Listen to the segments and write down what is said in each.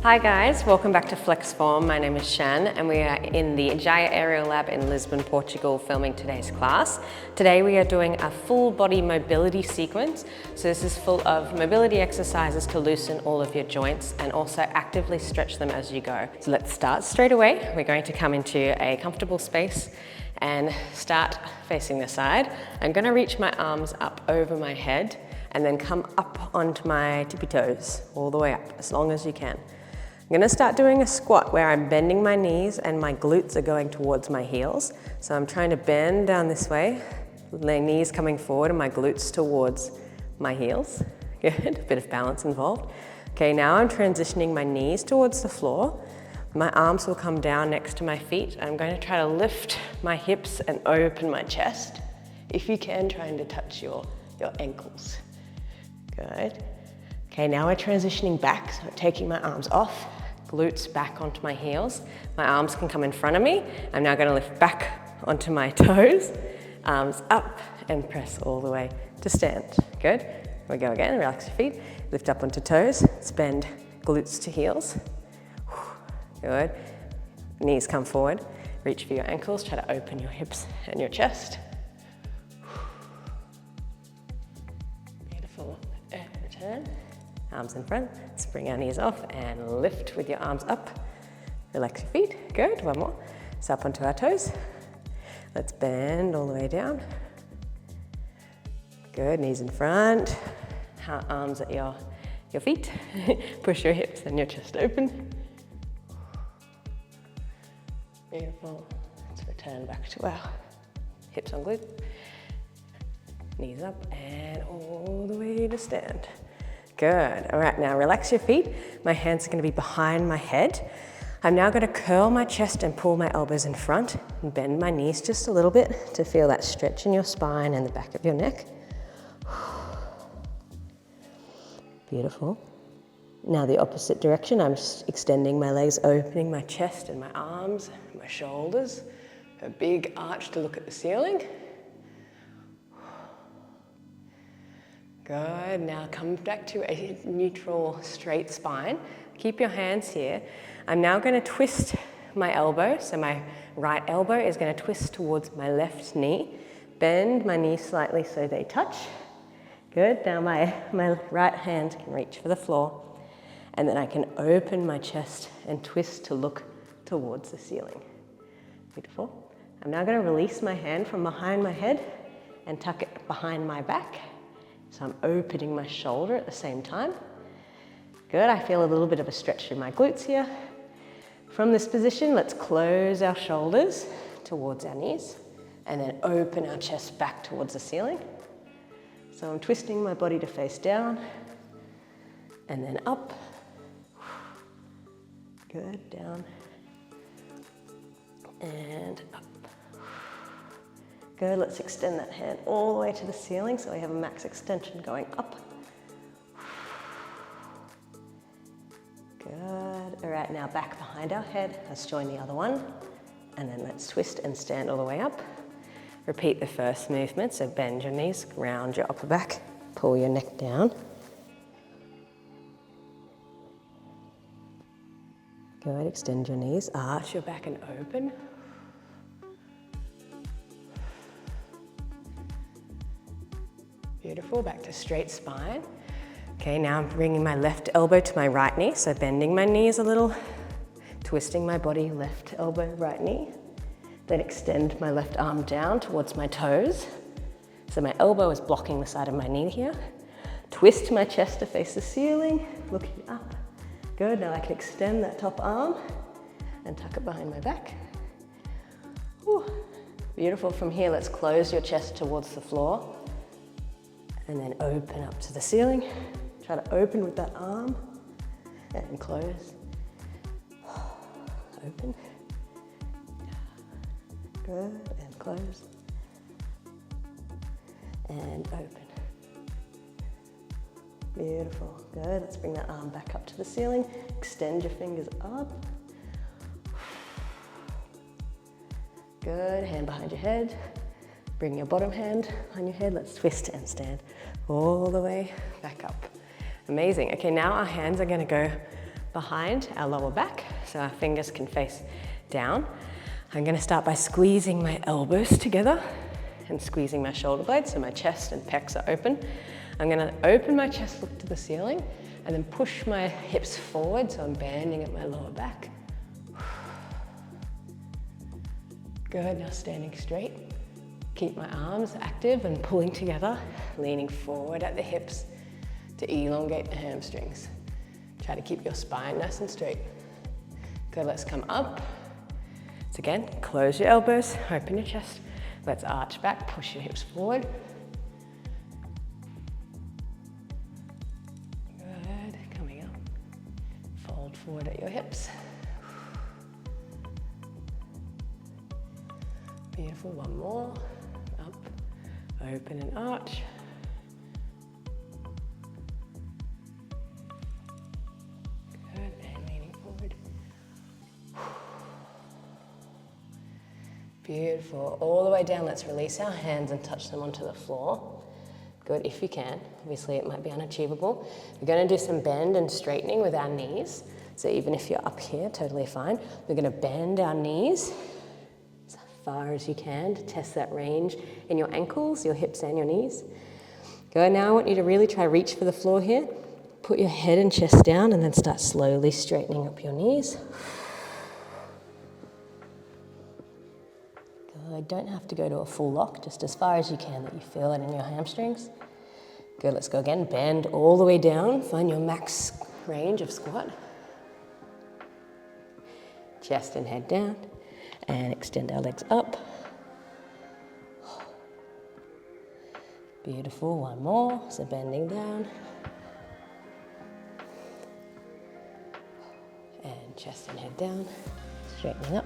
Hi guys, welcome back to FLEXFORM. My name is Shan and we are in the Jaya Aerial Lab in Lisbon, Portugal, filming today's class. Today we are doing a full body mobility sequence. So this is full of mobility exercises to loosen all of your joints and also actively stretch them as you go. So let's start straight away. We're going to come into a comfortable space and start facing the side. I'm going to reach my arms up over my head and then come up onto my tippy toes all the way up as long as you can. I'm going to start doing a squat where I'm bending my knees and my glutes are going towards my heels. So I'm trying to bend down this way, my knees coming forward and my glutes towards my heels. Good, a bit of balance involved. Okay, now I'm transitioning my knees towards the floor. My arms will come down next to my feet. I'm going to try to lift my hips and open my chest. If you can, trying to touch your ankles. Good. Okay, now we're transitioning back, so I'm taking my arms off, glutes back onto my heels. My arms can come in front of me. I'm now going to lift back onto my toes, arms up and press all the way to stand. Good. Here we go again, relax your feet, lift up onto toes, bend glutes to heels. Good. Knees come forward, reach for your ankles, try to open your hips and your chest. Beautiful. And return. Arms in front, let's bring our knees off and lift with your arms up. Relax your feet, good, one more. So up onto our toes. Let's bend all the way down. Good, knees in front, arms at your feet. Push your hips and your chest open. Beautiful, let's return back to our hips on glute. Knees up and all the way to stand. Good. All right, now relax your feet. My hands are going to be behind my head. I'm now going to curl my chest and pull my elbows in front and bend my knees just a little bit to feel that stretch in your spine and the back of your neck. Beautiful. Now the opposite direction. I'm just extending my legs, opening my chest and my arms, my shoulders. A big arch to look at the ceiling. Good, now come back to a neutral, straight spine. Keep your hands here. I'm now going to twist my elbow, so my right elbow is going to twist towards my left knee. Bend my knee slightly so they touch. Good, now my right hand can reach for the floor. And then I can open my chest and twist to look towards the ceiling. Beautiful. I'm now going to release my hand from behind my head and tuck it behind my back. So I'm opening my shoulder at the same time. Good, I feel a little bit of a stretch in my glutes here. From this position, let's close our shoulders towards our knees and then open our chest back towards the ceiling. So I'm twisting my body to face down and then up. Good, down and up. Good, let's extend that hand all the way to the ceiling so we have a max extension going up. Good, all right, now back behind our head. Let's join the other one. And then let's twist and stand all the way up. Repeat the first movement, so bend your knees, round your upper back, pull your neck down. Good, extend your knees, arch your back and open. Beautiful, back to straight spine. Okay, now I'm bringing my left elbow to my right knee, so bending my knees a little, twisting my body, left elbow, right knee. Then extend my left arm down towards my toes. So my elbow is blocking the side of my knee here. Twist my chest to face the ceiling, looking up. Good, now I can extend that top arm and tuck it behind my back. Whew. Beautiful, from here let's close your chest towards the floor. And then open up to the ceiling. Try to open with that arm and close. Open. Good, and close. And open. Beautiful, good. Let's bring that arm back up to the ceiling. Extend your fingers up. Good, hand behind your head. Bring your bottom hand on your head. Let's twist and stand all the way back up. Amazing. Okay, now our hands are going to go behind our lower back so our fingers can face down. I'm going to start by squeezing my elbows together and squeezing my shoulder blades so my chest and pecs are open. I'm going to open my chest, look to the ceiling, and then push my hips forward so I'm banding at my lower back. Good, now standing straight. Keep my arms active and pulling together, leaning forward at the hips to elongate the hamstrings. Try to keep your spine nice and straight. Good, let's come up. So again, close your elbows, open your chest. Let's arch back, push your hips forward. Good, coming up. Fold forward at your hips. Beautiful, one more. Up, open and arch. Good, and leaning forward. Beautiful, all the way down. Let's release our hands and touch them onto the floor. Good, if you can. Obviously it might be unachievable. We're going to do some bend and straightening with our knees. So even if you're up here, totally fine. We're going to bend our knees as far as you can to test that range in your ankles, your hips and your knees. Good, now I want you to really try reach for the floor here. Put your head and chest down and then start slowly straightening up your knees. Good, don't have to go to a full lock, just as far as you can that you feel it in your hamstrings. Good, let's go again. Bend all the way down. Find your max range of squat. Chest and head down. And extend our legs up. Beautiful, one more. So bending down. And chest and head down. Straightening up.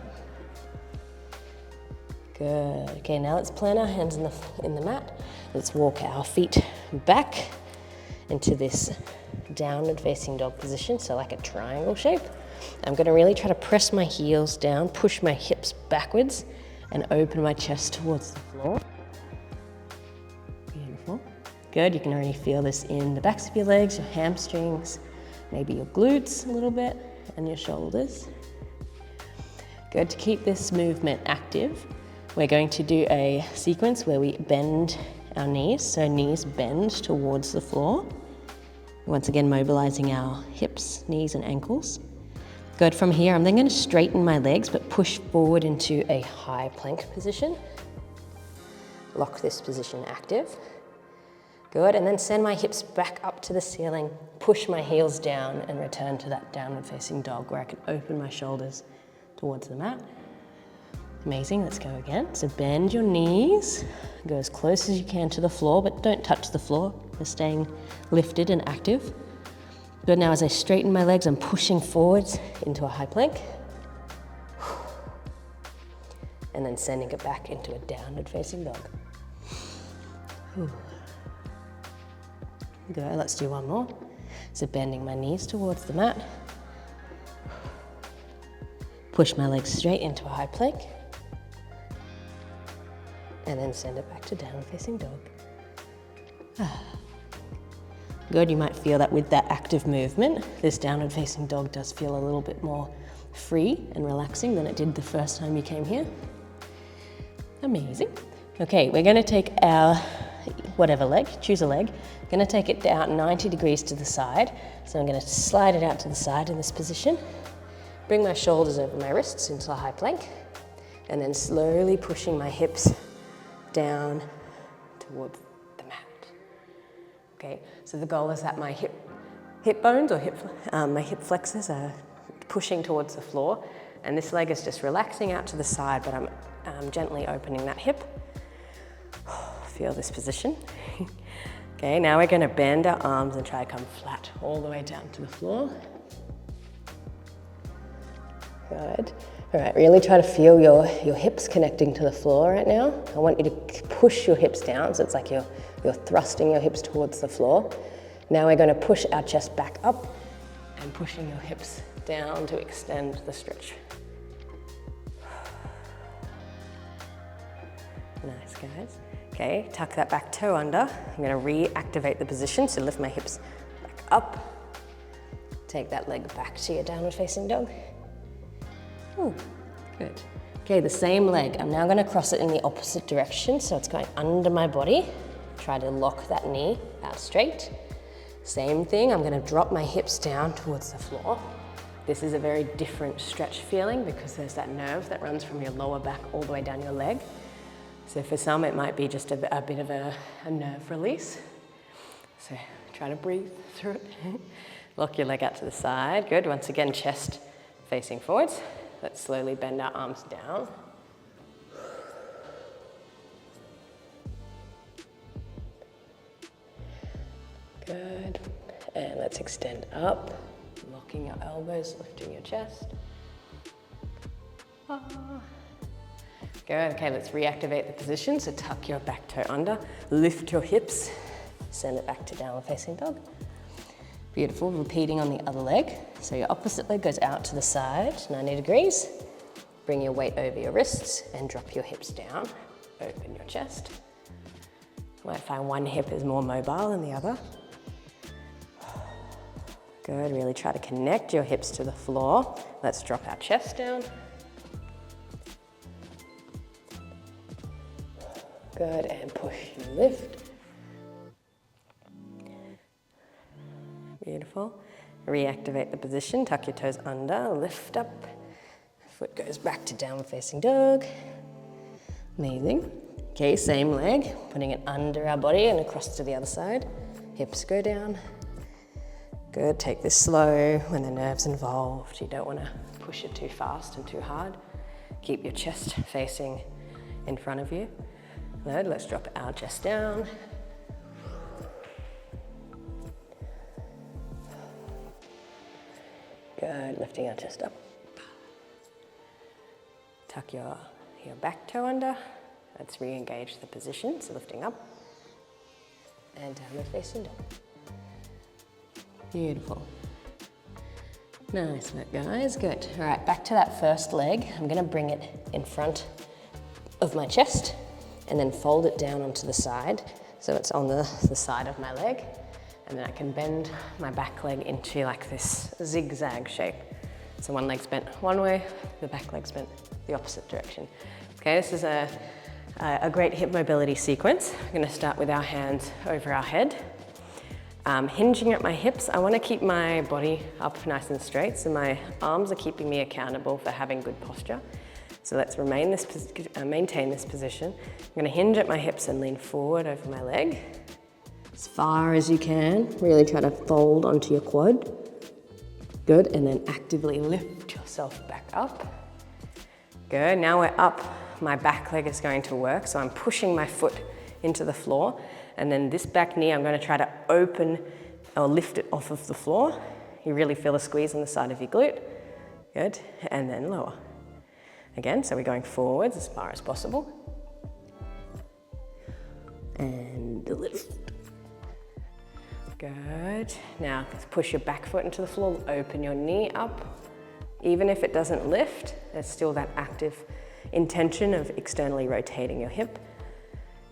Good. Okay, now let's plant our hands in the mat. Let's walk our feet back into this downward facing dog position, so like a triangle shape. I'm going to really try to press my heels down, push my hips backwards, and open my chest towards the floor. Beautiful. Good. You can already feel this in the backs of your legs, your hamstrings, maybe your glutes a little bit, and your shoulders. Good. To keep this movement active, we're going to do a sequence where we bend our knees, so knees bend towards the floor. Once again, mobilizing our hips, knees, and ankles. Good, from here, I'm then going to straighten my legs, but push forward into a high plank position. Lock this position active. Good, and then send my hips back up to the ceiling, push my heels down, and return to that downward facing dog where I can open my shoulders towards the mat. Amazing, let's go again. So bend your knees, go as close as you can to the floor, but don't touch the floor. You're staying lifted and active. Good, now as I straighten my legs, I'm pushing forwards into a high plank. And then sending it back into a downward facing dog. Good, let's do one more. So bending my knees towards the mat. Push my legs straight into a high plank. And then send it back to downward facing dog. Good, you might feel that with that active movement, this downward facing dog does feel a little bit more free and relaxing than it did the first time you came here. Amazing. Okay, we're going to take our whatever leg, choose a leg. I'm going to take it down 90 degrees to the side. So I'm going to slide it out to the side in this position. Bring my shoulders over my wrists into a high plank. And then slowly pushing my hips down towards the mat. Okay, so the goal is that my hip bones or my hip flexors are pushing towards the floor, and this leg is just relaxing out to the side, but I'm gently opening that hip. Feel this position. Okay, now we're going to bend our arms and try to come flat all the way down to the floor. Good. All right, really try to feel your hips connecting to the floor right now. I want you to push your hips down, so it's like you're thrusting your hips towards the floor. Now we're going to push our chest back up and pushing your hips down to extend the stretch. Nice, guys. Okay, tuck that back toe under. I'm going to reactivate the position, so lift my hips back up Take that leg back to your downward facing dog. Ooh, good. Okay, the same leg. I'm now gonna cross it in the opposite direction, so it's going under my body. Try to lock that knee out straight. Same thing, I'm gonna drop my hips down towards the floor. This is a very different stretch feeling because there's that nerve that runs from your lower back all the way down your leg. So for some, it might be just a bit of a nerve release. So try to breathe through it. Lock your leg out to the side. Good. Once again, chest facing forwards. Let's slowly bend our arms down. Good. And let's extend up. Locking your elbows, lifting your chest. Good. Okay, let's reactivate the position. So tuck your back toe under, lift your hips, send it back to downward facing dog. Beautiful. Repeating on the other leg. So your opposite leg goes out to the side, 90 degrees. Bring your weight over your wrists and drop your hips down. Open your chest. You might find one hip is more mobile than the other. Good. Really try to connect your hips to the floor. Let's drop our chest down. Good. And push and lift. Beautiful. Reactivate the position. Tuck your toes under. Lift up. Foot goes back to downward facing dog. Amazing. Okay, same leg. Putting it under our body and across to the other side. Hips go down. Good. Take this slow when the nerve's involved. You don't want to push it too fast and too hard. Keep your chest facing in front of you. Good. Let's drop our chest down. Good. Lifting our chest up. Tuck your back toe under. Let's re-engage the position. So lifting up and downward facing dog. Beautiful. Nice work, guys. Good. All right, back to that first leg. I'm going to bring it in front of my chest and then fold it down onto the side. So it's on the side of my leg. And then I can bend my back leg into like this zigzag shape. So one leg's bent one way, the back leg's bent the opposite direction. Okay, this is a great hip mobility sequence. We're going to start with our hands over our head. Hinging at my hips, I want to keep my body up nice and straight, so my arms are keeping me accountable for having good posture. So let's maintain this position. I'm going to hinge at my hips and lean forward over my leg. As far as you can, really try to fold onto your quad. Good, and then actively lift yourself back up. Good, now we're up. My back leg is going to work, so I'm pushing my foot into the floor. And then this back knee, I'm going to try to open or lift it off of the floor. You really feel a squeeze on the side of your glute. Good, and then lower. Again, so we're going forwards as far as possible. And lift. Good. Now push your back foot into the floor, open your knee up. Even if it doesn't lift, there's still that active intention of externally rotating your hip.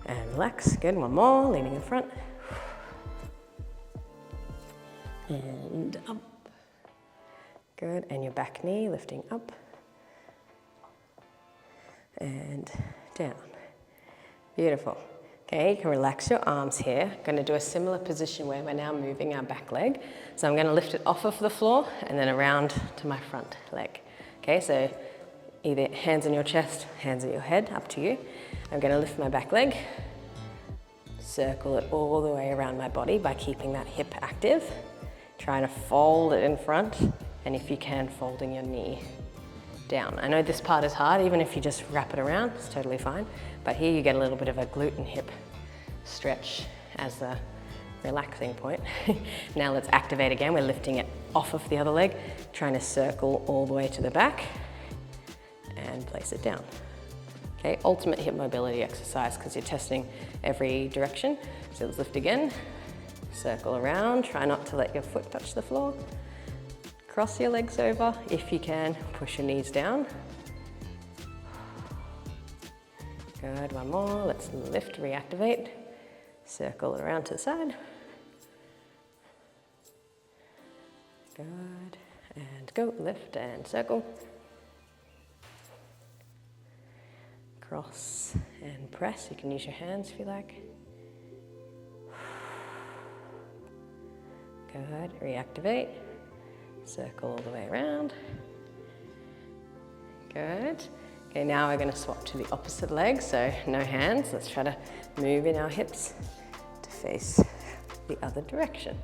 And relax. Good. One more. Leaning in front. And up. Good. And your back knee lifting up. And down. Beautiful. Okay, you can relax your arms here. Going to do a similar position where we're now moving our back leg. So I'm going to lift it off of the floor and then around to my front leg. Okay, so either hands on your chest, hands at your head, up to you. I'm going to lift my back leg, circle it all the way around my body by keeping that hip active. Trying to fold it in front, and if you can, folding your knee down. I know this part is hard, even if you just wrap it around, it's totally fine. But here you get a little bit of a glute and hip stretch as the relaxing point. Now let's activate again. We're lifting it off of the other leg, trying to circle all the way to the back and place it down. Okay, ultimate hip mobility exercise because you're testing every direction. So let's lift again, circle around, try not to let your foot touch the floor. Cross your legs over if you can, push your knees down. Good, one more, let's lift, reactivate. Circle it around to the side. Good. And go, lift and circle. Cross and press. You can use your hands if you like. Good. Reactivate. Circle all the way around. Good. Okay, now we're going to swap to the opposite leg, so no hands. Let's try to move in our hips to face the other direction.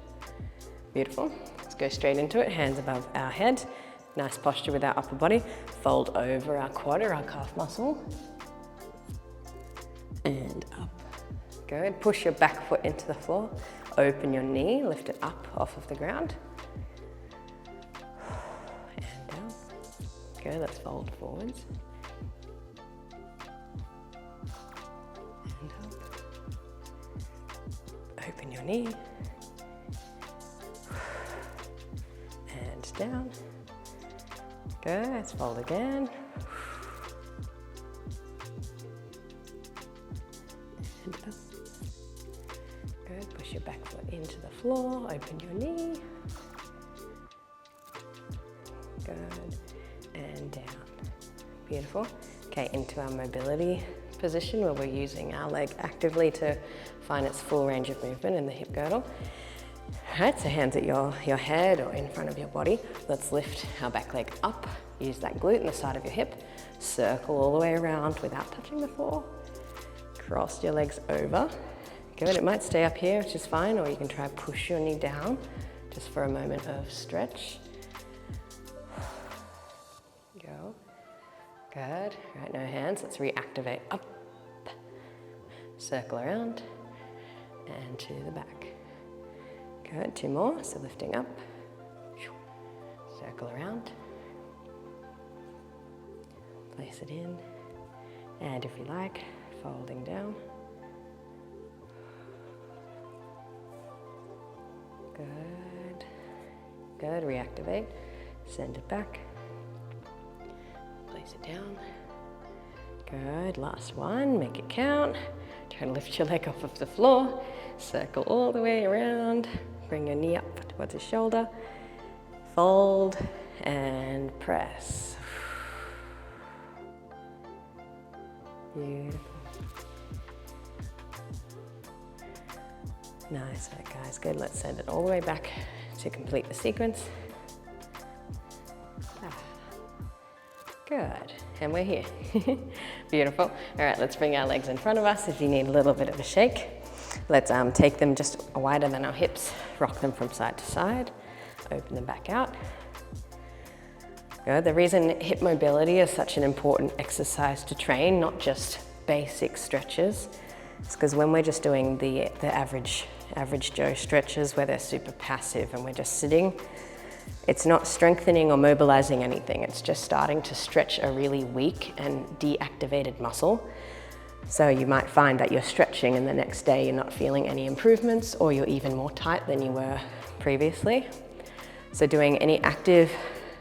Beautiful. Let's go straight into it, hands above our head. Nice posture with our upper body. Fold over our quad or our calf muscle. And up. Good. Push your back foot into the floor. Open your knee, lift it up off of the ground. And down. Good, let's fold forwards. And up. Open your knee. And down. Good, let's fold again. And up. Good, push your back foot into the floor, open your knee. Good, and down. Beautiful. Okay, into our mobility position where we're using our leg actively to find its full range of movement in the hip girdle. All right, so hands at your head or in front of your body. Let's lift our back leg up. Use that glute in the side of your hip. Circle all the way around without touching the floor. Cross your legs over. Good, it might stay up here, which is fine, or you can try push your knee down just for a moment of stretch. Go. Good. Right, no hands. Let's reactivate up. Circle around and to the back. Good, 2 more. So lifting up. Circle around. Place it in. And if you like, folding down. Good. Good. Reactivate. Send it back. Place it down. Good. Last one. Make it count. Try to lift your leg off of the floor. Circle all the way around. Bring your knee up towards your shoulder. Fold and press. Beautiful. Nice work, guys. Good. Let's send it all the way back to complete the sequence. Good. And we're here. Beautiful. All right, let's bring our legs in front of us if you need a little bit of a shake. Let's take them just wider than our hips. Rock them from side to side. Open them back out. Good. The reason hip mobility is such an important exercise to train, not just basic stretches, is because when we're just doing the average Joe stretches where they're super passive and we're just sitting, it's not strengthening or mobilizing anything. It's just starting to stretch a really weak and deactivated muscle. So you might find that you're stretching and the next day you're not feeling any improvements, or you're even more tight than you were previously. So doing any active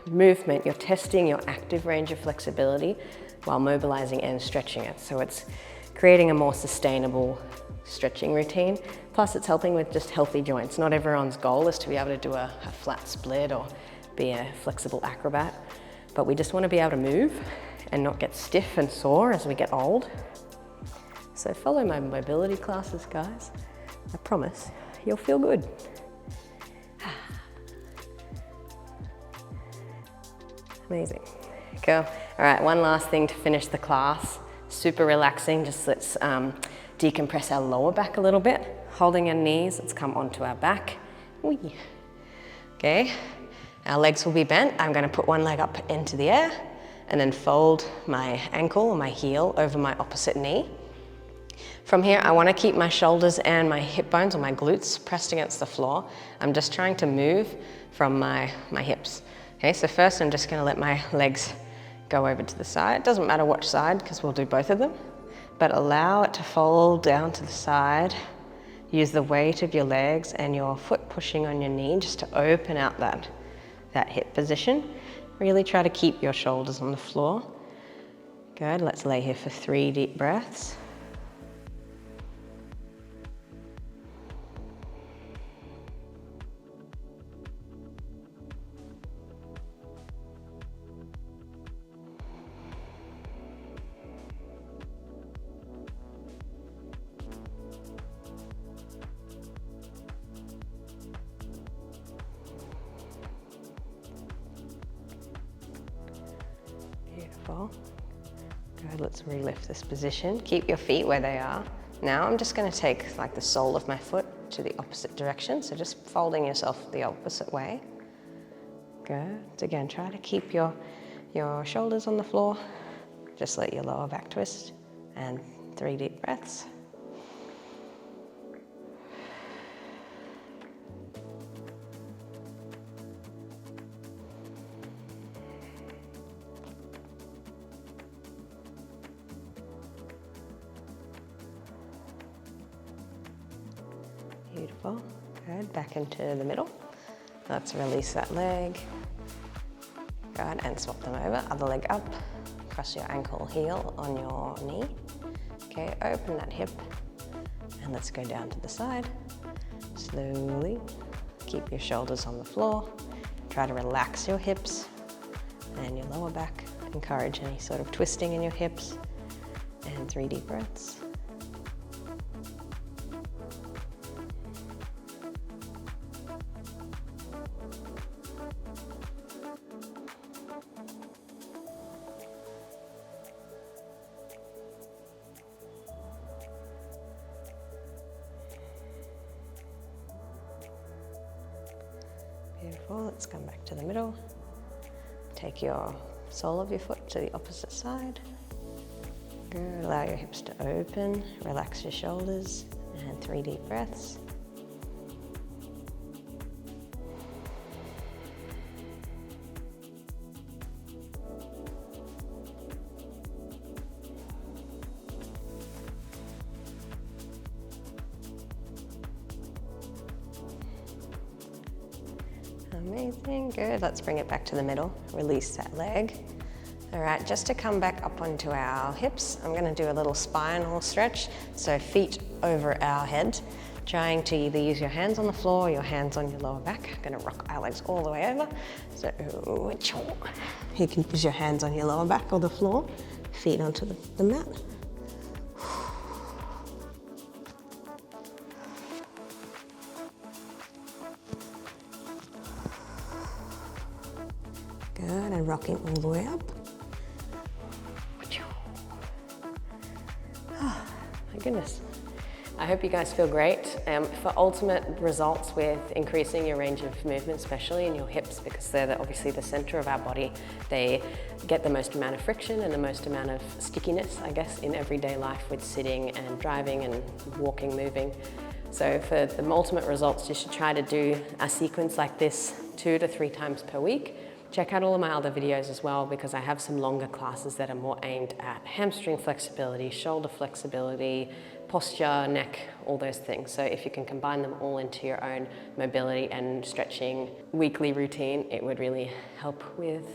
movement, you're testing your active range of flexibility while mobilizing and stretching it. So it's creating a more sustainable stretching routine. Plus it's helping with just healthy joints. Not everyone's goal is to be able to do a flat split or be a flexible acrobat, but we just want to be able to move and not get stiff and sore as we get old. So follow my mobility classes, guys. I promise you'll feel good. Amazing. Cool. All right, one last thing to finish the class. Super relaxing. Just let's decompress our lower back a little bit. Holding our knees, let's come onto our back. Whee. Okay, our legs will be bent. I'm going to put one leg up into the air and then fold my ankle or my heel over my opposite knee. From here, I want to keep my shoulders and my hip bones or my glutes pressed against the floor. I'm just trying to move from my hips. Okay, so first I'm just going to let my legs go over to the side. It doesn't matter which side because we'll do both of them, but allow it to fold down to the side. Use the weight of your legs and your foot pushing on your knee just to open out that hip position. Really try to keep your shoulders on the floor. Good, let's lay here for 3 deep breaths. Beautiful. Good, let's relift this position. Keep your feet where they are. Now I'm just going to take like the sole of my foot to the opposite direction, so just folding yourself the opposite way. Good. Again, try to keep your shoulders on the floor. Just let your lower back twist, and 3 deep breaths. Beautiful. Good. Back into the middle. Let's release that leg. Good. And swap them over. Other leg up. Cross your ankle heel on your knee. Okay. Open that hip. And let's go down to the side. Slowly. Keep your shoulders on the floor. Try to relax your hips and your lower back. Encourage any sort of twisting in your hips. And 3 deep breaths. Beautiful, let's come back to the middle. Take your sole of your foot to the opposite side. Good, allow your hips to open, relax your shoulders, and 3 deep breaths. Amazing, good. Let's bring it back to the middle. Release that leg. All right, just to come back up onto our hips, I'm gonna do a little spinal stretch. So feet over our head, trying to either use your hands on the floor or your hands on your lower back. I'm gonna rock our legs all the way over. So you can use your hands on your lower back or the floor, feet onto the mat. Good, and rocking all the way up. Oh, my goodness. I hope you guys feel great. For ultimate results with increasing your range of movement, especially in your hips, because they're obviously the center of our body, they get the most amount of friction and the most amount of stickiness, I guess, in everyday life with sitting and driving and walking, moving. So for the ultimate results, you should try to do a sequence like this 2 to 3 times per week. Check out all of my other videos as well, because I have some longer classes that are more aimed at hamstring flexibility, shoulder flexibility, posture, neck, all those things. So if you can combine them all into your own mobility and stretching weekly routine, it would really help with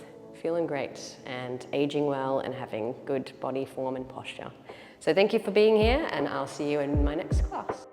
feeling great and aging well and having good body form and posture. So thank you for being here, and I'll see you in my next class.